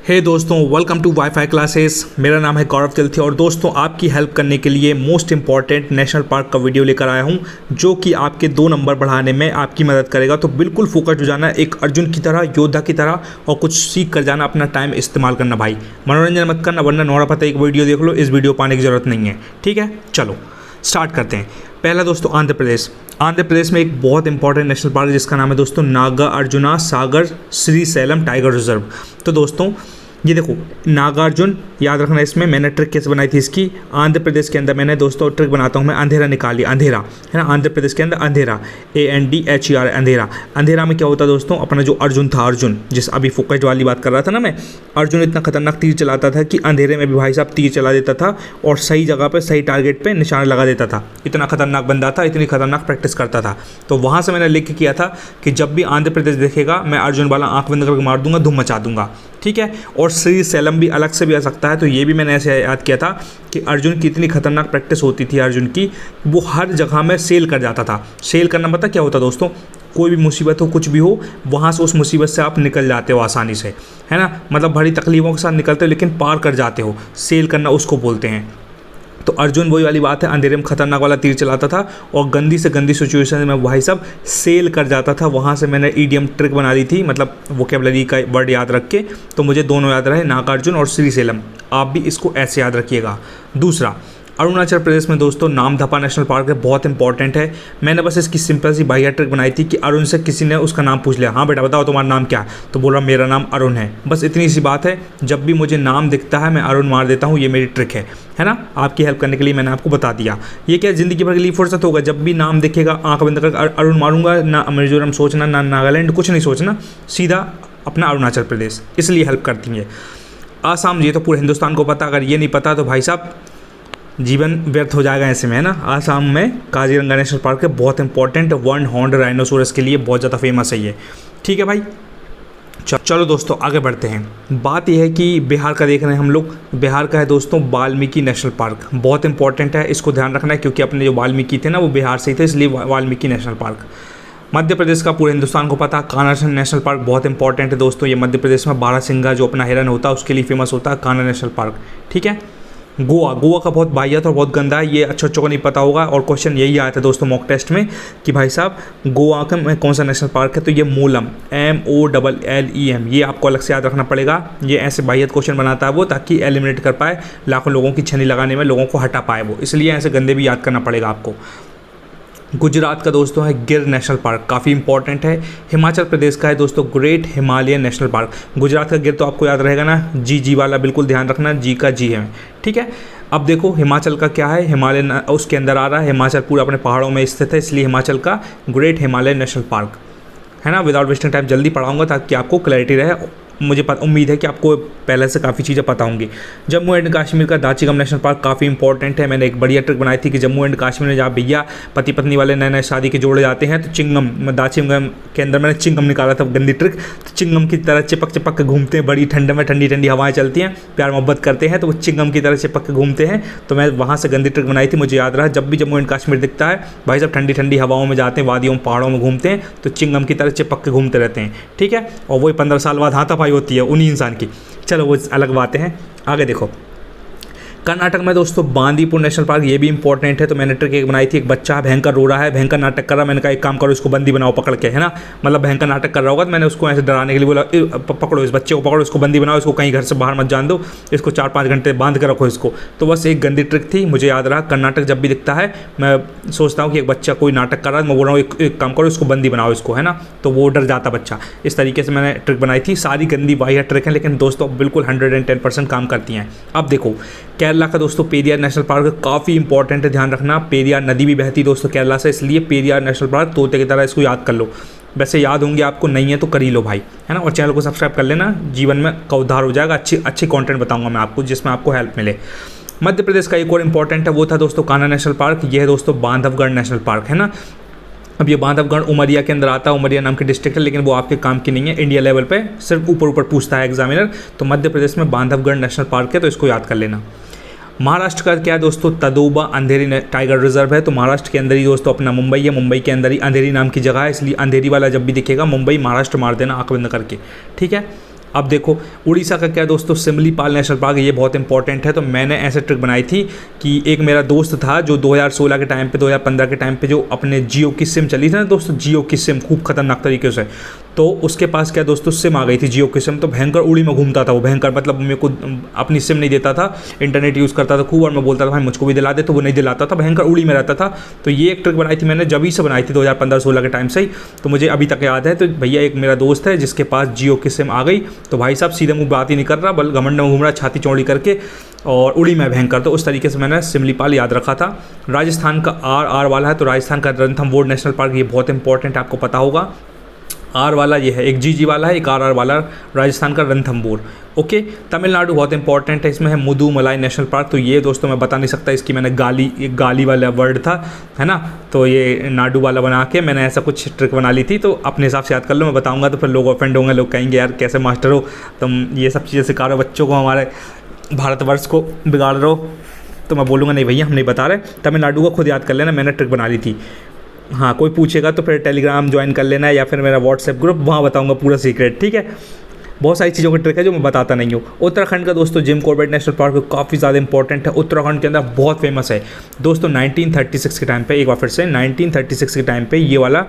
हे दोस्तों, welcome to wifi classes. मेरा नाम है गौरव तिलथी और दोस्तों आपकी हेल्प करने के लिए मोस्ट इंपॉर्टेंट नेशनल पार्क का वीडियो लेकर आया हूं, जो कि आपके 2 नंबर बढ़ाने में आपकी मदद करेगा। तो बिल्कुल फोकस हो जाना, एक अर्जुन की तरह, योद्धा की तरह, और कुछ सीख कर जाना, अपना टाइम इस्तेमाल करना भाई। मनोरंजन मत करना, वरना नोरा पता एक वीडियो देख लो, इस वीडियो पाने की ज़रूरत नहीं है। ठीक है, चलो स्टार्ट करते हैं। पहला दोस्तों आंध्र प्रदेश। आंध्र प्रदेश में एक बहुत इंपॉर्टेंट नेशनल पार्क है जिसका नाम है दोस्तों नागार्जुन सागर श्रीशैलम टाइगर रिजर्व। तो दोस्तों ये देखो, नागार्जुन याद रखना। इसमें मैंने ट्रिक कैसे बनाई थी इसकी, आंध्र प्रदेश के अंदर मैंने दोस्तों ट्रिक बनाता हूँ मैं, अंधेरा निकालिए, अंधेरा है ना, आंध्र प्रदेश के अंदर अंधेरा, ANDHER अंधेरा। अंधेरा में क्या होता है दोस्तों, अपना जो अर्जुन था, अर्जुन जिस अभी फोकस्ड वाली बात कर रहा था ना मैं, अर्जुन इतना खतरनाक तीर चलाता था कि अंधेरे में भी भाई साहब तीर चला देता था और सही जगह पर सही टारगेट पर निशाना लगा देता था। इतना खतरनाक बंदा था, इतनी खतरनाक प्रैक्टिस करता था। तो वहाँ से मैंने लिख के किया था कि जब भी आंध्र प्रदेश देखेगा मैं अर्जुन वाला आँख बंद करके मार दूंगा, धूम मचा दूंगा। ठीक है, और श्रीशैलम भी अलग से भी आ सकता है। तो ये भी मैंने ऐसे याद किया था कि अर्जुन की इतनी खतरनाक प्रैक्टिस होती थी अर्जुन की, वो हर जगह में सेल कर जाता था। सेल करना पता क्या होता दोस्तों, कोई भी मुसीबत हो, कुछ भी हो, वहाँ से उस मुसीबत से आप निकल जाते हो आसानी से, है ना, मतलब बड़ी तकलीफ़ों के साथ निकलते हो लेकिन पार कर जाते हो। सेल करना उसको बोलते हैं। तो अर्जुन वही वाली बात है, अंधेरे में खतरनाक वाला तीर चलाता था और गंदी से गंदी सिचुएशन में भाई साहब सेल कर जाता था। वहाँ से मैंने ईडियम ट्रिक बना ली थी, मतलब वोकेबलरी का वर्ड याद रख के। तो मुझे दोनों याद रहे, नागार्जुन और श्रीशैलम। आप भी इसको ऐसे याद रखिएगा। दूसरा, अरुणाचल प्रदेश में दोस्तों नामदफा नेशनल पार्क है, बहुत इंपॉर्टेंट है। मैंने बस इसकी सिंपल सी बाह्य ट्रिक बनाई थी कि अरुण से किसी ने उसका नाम पूछ लिया, हाँ बेटा बताओ तुम्हारा नाम क्या है, तो बोल रहा मेरा नाम अरुण है। बस इतनी सी बात है, जब भी मुझे नाम दिखता है मैं अरुण मार देता हूँ, ये मेरी ट्रिक है ना। आपकी हेल्प करने के लिए मैंने आपको बता दिया। ये क्या ज़िंदगी भर के लिए फुर्सत होगा, जब भी नाम दिखेगा आँख बंद कर अरुण मारूंगा, ना मिजोरम सोचना, ना नागालैंड, कुछ नहीं सोचना, सीधा अपना अरुणाचल प्रदेश। इसलिए हेल्प करती है। आसाम, ये तो पूरे हिंदुस्तान को पता, अगर ये नहीं पता तो भाई साहब जीवन व्यर्थ हो जाएगा ऐसे में, है ना। आसाम में काजीरंगा नेशनल पार्क है, बहुत इंपॉर्टेंट, 1 हॉर्न्ड राइनोसोरस के लिए बहुत ज़्यादा फेमस है ये। ठीक है भाई, चलो दोस्तों आगे बढ़ते हैं। बात यह है कि बिहार का देख रहे हैं हम लोग। बिहार का है दोस्तों वाल्मीकि नेशनल पार्क, बहुत इंपॉर्टेंट है, इसको ध्यान रखना है क्योंकि अपने जो वाल्मीकि थे ना वो बिहार से ही थे, इसलिए वाल्मीकि नेशनल पार्क। मध्य प्रदेश का पूरे हिंदुस्तान को पता, कान्हा नेशनल पार्क बहुत इंपॉर्टेंट है दोस्तों। ये मध्य प्रदेश में बारहसिंगा जो अपना हिरन होता है उसके लिए फेमस होता है कान्हा नेशनल पार्क। ठीक है, गोवा का बहुत वाहियात और बहुत गंदा है, ये अच्छों को नहीं पता होगा। और क्वेश्चन यही आया था दोस्तों मॉक टेस्ट में कि भाई साहब गोवा का में कौन सा नेशनल पार्क है, तो ये मूलम, MOLLEM, ये आपको अलग से याद रखना पड़ेगा। ये ऐसे वाहियात क्वेश्चन बनाता है वो, ताकि एलिमिनेट कर पाए, लाखों लोगों की छनी लगाने में लोगों को हटा पाए वो, इसलिए ऐसे गंदे भी याद करना पड़ेगा आपको। गुजरात का दोस्तों है गिर नेशनल पार्क, काफ़ी इंपॉर्टेंट है। हिमाचल प्रदेश का है दोस्तों great Himalayan national park. Gujarat का गिर तो आपको याद रहेगा ना, जी वाला, बिल्कुल ध्यान रखना, जी का जी है। ठीक है, अब देखो हिमाचल का क्या है, हिमालयन उसके अंदर आ रहा है। हिमाचल पूरा अपने पहाड़ों में स्थित है, इसलिए हिमाचल का ग्रेट हिमालयन नेशनल पार्क है ना। विदाउट वेस्टिंग टाइम जल्दी पढ़ाऊंगा ताकि आपको क्लैरिटी रहे। मुझे उम्मीद है कि आपको पहले से काफ़ी चीज़ें पता होंगी। जम्मू एंड कश्मीर का दाचिगम नेशनल पार्क काफ़ी इंपॉर्टेंट है। मैंने एक बढ़िया ट्रिक बनाई थी कि जम्मू एंड कश्मीर में जहाँ भैया पति पत्नी वाले नए नए शादी के जोड़े जाते हैं, तो चिंगम, दाचिगम के अंदर मैंने चिंगम निकाला था, गंदी ट्रिक। तो चिंगम की तरह चिपक चिपक के घूमते हैं, बड़ी ठंड में ठंडी ठंडी हवाएं चलती हैं, प्यार मोहब्बत करते हैं, तो वो चिंगम की तरह चिपक के घूमते हैं। तो मैं वहाँ से गंदी ट्रिक बनाई थी, मुझे याद रहा। जब भी जम्मू एंड कश्मीर दिखता है भाई साहब ठंडी ठंडी हवाओं में जाते हैं, वादियों पहाड़ों में घूमते हैं, तो चिंगम की तरह चिपक के घूमते रहते हैं। ठीक है, और वही 15 साल बाद हाथापाई होती है उन्हीं इंसान की। चलो वो अलग बातें हैं, आगे देखो। कर्नाटक में दोस्तों बांदीपुर नेशनल पार्क, ये भी इंपॉर्टेंट है। तो मैंने ट्रिक एक बनाई थी, एक बच्चा भयंकर रो रहा है, भयंकर नाटक कर रहा है, मैंने कहा एक काम करो इसको बंदी बनाओ पकड़ के, है ना, मतलब भयंकर नाटक कर रहा होगा, तो मैंने उसको ऐसे डराने के लिए बोला पकड़ो इस बच्चे को, पकड़ो इसको बंदी बनाओ, इसको कहीं घर से बाहर मत जान दो, इसको 4-5 घंटे बांध कर रखो इसको। तो बस एक गंदी ट्रिक थी, मुझे याद रहा। कर्नाटक जब भी दिखता है मैं सोचता हूँ कि एक बच्चा कोई नाटक कर रहा है, मैं बोल रहा हूँ एक काम करो इसको बंदी बनाओ इसको, है ना, तो वो डर जाता बच्चा। इस तरीके से मैंने ट्रिक बनाई थी। सारी गंदी वाहियात ट्रिक हैं, लेकिन दोस्तों बिल्कुल 110% काम करती हैं। अब देखो केरला का दोस्तों पेरियार नेशनल पार्क काफ़ी इंपॉर्टेंट है, ध्यान रखना। पेरियार नदी भी बहती दोस्तों केरला से, इसलिए पेरियार नेशनल पार्क तोते की तरह, इसको याद कर लो। वैसे याद होंगे आपको, नहीं है तो कर ही लो भाई, है ना। और चैनल को सब्सक्राइब कर लेना, जीवन में का उद्धार हो जाएगा। अच्छी कंटेंट बताऊंगा मैं आपको जिसमें आपको हेल्प मिले। मध्य प्रदेश का एक और इंपॉर्टेंट है, वो था दोस्तों कान्हा नेशनल पार्क। ये है दोस्तों बांधवगढ़ नेशनल पार्क, है ना। अब ये बांधवगढ़ उमरिया के अंदर आता है, उमरिया नाम की डिस्ट्रिक्ट है, लेकिन वो आपके काम की नहीं है। इंडिया लेवल पे सिर्फ ऊपर पूछता है एग्जामिनर। तो मध्य प्रदेश में बांधवगढ़ नेशनल पार्क है, तो इसको याद कर लेना। महाराष्ट्र का क्या है दोस्तों, तदोबा अंधेरी टाइगर रिजर्व है। तो महाराष्ट्र के अंदर ही दोस्तों अपना मुंबई है, मुंबई के अंदर ही अंधेरी नाम की जगह है, इसलिए अंधेरी वाला जब भी दिखेगा मुंबई महाराष्ट्र मार देना आंख बंद करके, ठीक है। अब देखो उड़ीसा का क्या दोस्तों, सिमलीपाल नेशनल पार्क, ये बहुत इंपॉर्टेंट है। तो मैंने ऐसे ट्रिक बनाई थी कि एक मेरा दोस्त था जो 2016 के टाइम पे 2015 के टाइम पे जो अपने जियो की सिम चली थी ना दोस्तों, जियो की सिम खूब खतरनाक तरीके से, तो उसके पास क्या दोस्तों सिम आ गई थी जियो की सिम। तो भयंकर उड़ी में घूमता था वो, भयंकर मतलब मेरे को अपनी सिम नहीं देता था, इंटरनेट यूज़ करता था खूब, और मैं बोलता था भाई मुझको भी दिला दे, तो वो नहीं दिलाता था, भयंकर उड़ी में रहता था। तो ये एक ट्रिक बनाई थी मैंने, जब ही से बनाई थी 2015-16 के टाइम से ही, तो मुझे अभी तक याद है। तो भैया एक मेरा दोस्त है जिसके पास जियो की सिम आ गई, तो भाई साहब सीधे मुँह बात ही नहीं कर रहा, बल घमंड में घूम रहा छाती चौड़ी करके, और उड़ी में भयंकर। तो उस तरीके से मैंने सिमलीपाल याद रखा था। राजस्थान का आर वाला है, तो राजस्थान का रणथंभौर नेशनल पार्क, ये बहुत इंपॉर्टेंट है, आपको पता होगा। आर वाला ये है, एक जी वाला है, एक आर वाला, राजस्थान का रणथंभौर। ओके, तमिलनाडु बहुत इंपॉर्टेंट है, इसमें है मुदुमलाई नेशनल पार्क। तो ये दोस्तों मैं बता नहीं सकता, इसकी मैंने एक गाली वाला वर्ड था, है ना, तो ये नाडू वाला बना के मैंने ऐसा कुछ ट्रिक बना ली थी। तो अपने हिसाब से याद कर लो, मैं बताऊंगा तो फिर लोग ऑफेंड होंगे, लोग कहेंगे यार कैसे मास्टर हो तुम, ये सब चीज़ें सिखा रहे हो बच्चों को, हमारे भारतवर्ष को बिगाड़ रहे हो। तो मैं बोलूँगा नहीं भैया हम नहीं बता रहे, तमिलनाडु को खुद याद कर लेना, मैंने ट्रिक बना ली थी। हाँ, कोई पूछेगा तो फिर टेलीग्राम ज्वाइन कर लेना, या फिर मेरा व्हाट्सएप ग्रुप, वहाँ बताऊंगा पूरा सीक्रेट, ठीक है। बहुत सारी चीज़ों की ट्रिक है जो मैं बताता नहीं हूँ। उत्तराखंड का दोस्तों जिम कॉर्बेट नेशनल पार्क काफ़ी ज़्यादा इंपॉर्टेंट है, उत्तराखंड के अंदर बहुत फेमस है दोस्तों। 1936 के टाइम पे, एक बार फिर से 1936 के टाइम पे ये वाला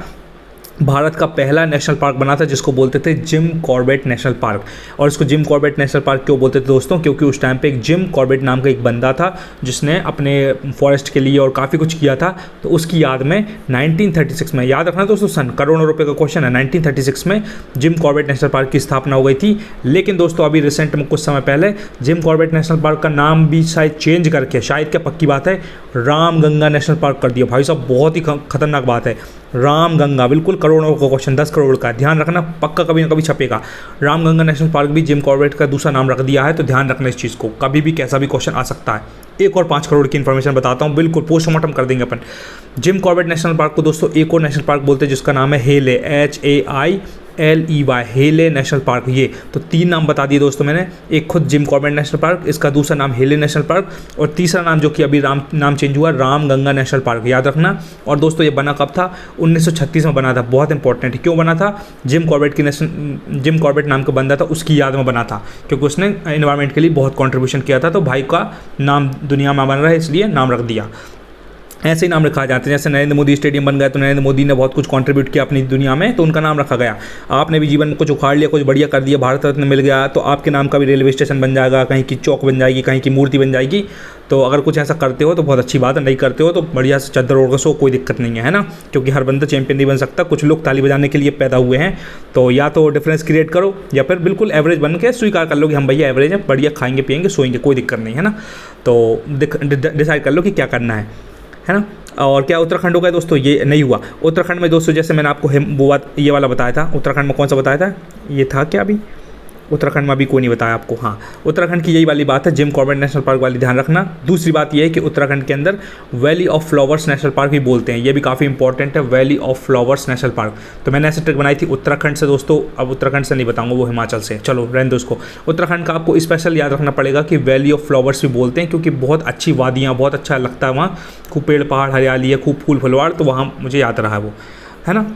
भारत का पहला नेशनल पार्क बना था, जिसको बोलते थे जिम कॉर्बेट नेशनल पार्क। और इसको जिम कॉर्बेट नेशनल पार्क क्यों बोलते थे दोस्तों, क्योंकि उस टाइम पे एक जिम कॉर्बेट नाम का एक बंदा था जिसने अपने फॉरेस्ट के लिए और काफ़ी कुछ किया था। तो उसकी याद में 1936 में, याद रखना दोस्तों सन, करोड़ों रुपए का क्वेश्चन है, 1936 में जिम कॉर्बेट नेशनल पार्क की स्थापना हो गई थी। लेकिन दोस्तों अभी रिसेंट में कुछ समय पहले जिम कॉर्बेट नेशनल पार्क का नाम भी शायद चेंज करके, शायद क्या पक्की बात है, रामगंगा नेशनल पार्क कर दिया। भाई साहब बहुत ही खतरनाक बात है, रामगंगा, बिल्कुल करोड़ों का क्वेश्चन, 10 करोड़ का, ध्यान रखना, पक्का कभी ना कभी छपेगा। रामगंगा नेशनल पार्क भी जिम कॉर्बेट का दूसरा नाम रख दिया है, तो ध्यान रखना इस चीज़ को, कभी भी कैसा भी क्वेश्चन आ सकता है। एक और 5 करोड़ की इन्फॉर्मेशन बताता हूँ, बिल्कुल पोस्टमार्टम कर देंगे अपन। जिम कॉर्बेट नेशनल पार्क को दोस्तों एक और नेशनल पार्क बोलते हैं जिसका नाम है हेले, HAILEY, हेले नेशनल पार्क। ये तो 3 नाम बता दिए दोस्तों मैंने, एक खुद जिम कॉर्बेट नेशनल पार्क, इसका दूसरा नाम हेले नेशनल पार्क, और तीसरा नाम जो कि अभी नाम चेंज हुआ, रामगंगा नेशनल पार्क, याद रखना। और दोस्तों ये बना कब था, 1936 में बना था, बहुत इंपॉर्टेंट है। क्यों बना था, जिम कॉर्बेट नाम का बंदा था, उसकी याद में बना था, क्योंकि उसने एनवायरनमेंट के लिए बहुत कॉन्ट्रीब्यूशन किया था। तो भाई का नाम दुनिया में बन रहा है, इसलिए नाम रख दिया। ऐसे ही नाम रखा जाते हैं, जैसे नरेंद्र मोदी स्टेडियम बन गया, तो नरेंद्र मोदी ने बहुत कुछ कंट्रीब्यूट किया अपनी दुनिया में, तो उनका नाम रखा गया। आपने भी जीवन में कुछ उखाड़ लिया, कुछ बढ़िया कर दिया, भारत रत्न मिल गया, तो आपके नाम का भी रेलवे स्टेशन बन जाएगा, कहीं की चौक बन जाएगी, कहीं की मूर्ति बन जाएगी। तो अगर कुछ ऐसा करते हो तो बहुत अच्छी बात है, नहीं करते हो तो बढ़िया से चद्दर ओढ़ कर सो, कोई दिक्कत नहीं है ना, क्योंकि हर बंदा चैंपियन नहीं बन सकता, कुछ लोग ताली बजाने के लिए पैदा हुए हैं। तो या तो डिफरेंस क्रिएट करो, या फिर बिल्कुल एवरेज बन के स्वीकार कर लो कि हम भैया एवरेज हैं, बढ़िया खाएंगे पिएंगे सोएंगे, कोई दिक्कत नहीं है ना। तो डिसाइड कर लो कि क्या करना है ना। और क्या उत्तराखंड हो गया दोस्तों, ये नहीं हुआ। उत्तराखंड में दोस्तों जैसे मैंने आपको वो बात ये वाला बताया था, उत्तराखंड में कौन सा बताया था, ये था क्या अभी, उत्तराखंड में अभी कोई नहीं बताया आपको। हाँ, उत्तराखंड की यही वाली बात है, जिम कॉर्बेट नेशनल पार्क वाली, ध्यान रखना। दूसरी बात यह है कि उत्तराखंड के अंदर valley of flowers national park भी बोलते हैं, ये भी काफ़ी इंपॉर्टेंट है, valley of flowers national park. तो मैंने ऐसे ट्रिक बनाई थी उत्तराखंड से दोस्तों, अब उत्तराखंड से नहीं बताऊंगा, वो हिमाचल से, चलो रहने दो उसको। उत्तराखंड का आपको स्पेशल याद रखना पड़ेगा कि वैली ऑफ फ्लावर्स भी बोलते हैं, क्योंकि बहुत अच्छी वादियाँ, बहुत अच्छा लगता है वहाँ, खूब पेड़ पहाड़ हरियाली है, खूब फूल फुलवाड़, तो वहाँ मुझे याद रहा है वो, है ना।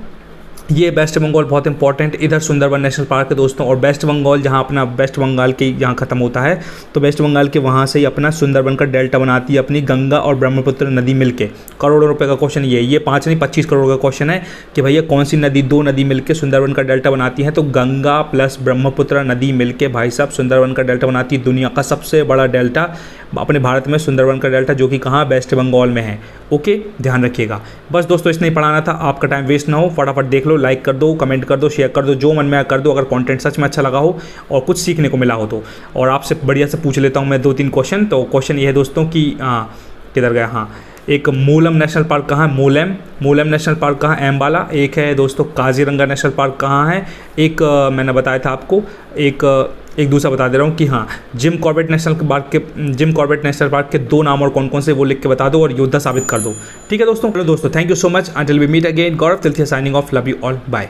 ये वेस्ट बंगाल बहुत इंपॉर्टेंट, इधर सुंदरबन नेशनल पार्क है दोस्तों। और वेस्ट बंगाल जहाँ अपना वेस्ट बंगाल के यहाँ ख़त्म होता है, तो वेस्ट बंगाल के वहाँ से ही अपना सुंदरबन का डेल्टा बनाती है अपनी गंगा और ब्रह्मपुत्र नदी मिलके। करोड़ों रुपए का क्वेश्चन ये 5 नहीं 25 करोड़ का क्वेश्चन है कि भैया कौन सी नदी, 2 नदी मिलके सुंदरबन का डेल्टा बनाती है। तो गंगा प्लस ब्रह्मपुत्र नदी मिलके भाई साहब सुंदरबन का डेल्टा बनाती है, दुनिया का सबसे बड़ा डेल्टा अपने भारत में, सुंदरबन का डेल्टा, जो कि कहाँ, वेस्ट बंगाल में है। ओके, ध्यान रखिएगा। बस दोस्तों इतना ही पढ़ाना था, आपका टाइम वेस्ट ना हो, फटाफट देख लो, लाइक कर दो, कमेंट कर दो, शेयर कर दो, जो मन में कर दो, अगर कंटेंट सच में अच्छा लगा हो और कुछ सीखने को मिला हो तो। और आपसे बढ़िया से पूछ लेता हूँ मैं 2-3 क्वेश्चन। तो क्वेश्चन ये है दोस्तों कि किधर गया, हाँ, एक मूलम नेशनल पार्क कहाँ है, मूलम नेशनल पार्क कहाँ, एम्बाला। एक है दोस्तों काजीरंगा नेशनल पार्क कहाँ है, एक मैंने बताया था आपको, एक दूसरा बता दे रहा हूँ कि हाँ, जिम कॉर्बेट नेशनल पार्क के 2 नाम और कौन कौन से वो लिख के बता दो और योद्धा साबित कर दो। ठीक है दोस्तों, चलो दोस्तों, thank you so much, until we meet again, Gaurav Tilthia signing off, love you all, bye.